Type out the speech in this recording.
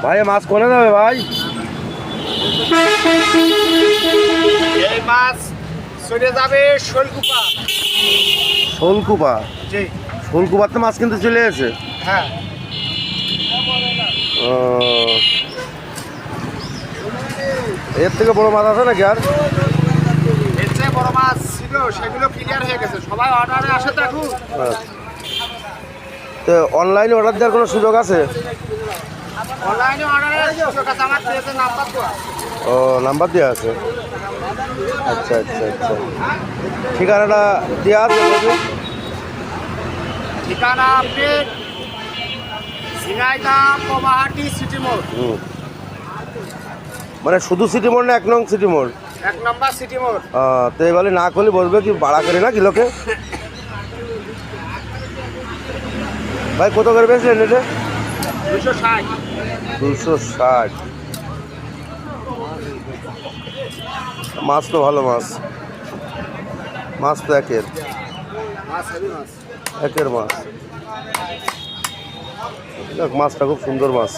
ভাই মাছ কোনে যাবে ভাই? এই মাছ চলে যাবে শোলকুপা। শোলকুপা? জি। শোলকুপার তো মাছ কিনতে চলে এসেছে। হ্যাঁ। এর থেকে বড় মাছ আছে নাকি আর? এর চেয়ে বড় মাছ ছিল, সেগুলো ক্লিয়ার হয়ে গেছে, সবাই অর্ডারে আসে তো এখন। তো অনলাইনে অর্ডার দেওয়ার কোনো সুযোগ আছে? অনলাইনে অর্ডারের সুযোগ আছে, আমার পেজে নাম্বার তো আছে। ও, নাম্বার দেওয়া আছে। আচ্ছা আচ্ছা আচ্ছা, ঠিকানাটা দেওয়া আছে বলুন। ঠিকানা আপনার ঝিনাইদহ কমাহাটি সিটি মোড়। মানে শুধু সিটি মোড় না 1 নং সিটি মোড়? 1 নম্বর সিটি মোড়। তো এবারে না করলে বলবে কি ভাড়া করে না কিলোকে? ভাই কত করে বেচলেন এটা? 260। 260। মাছ তো ভালো মাছ, মাছ তো একের মাছ হেভি মাছ। একের মাছ। দেখ মাছটা খুব সুন্দর মাছ।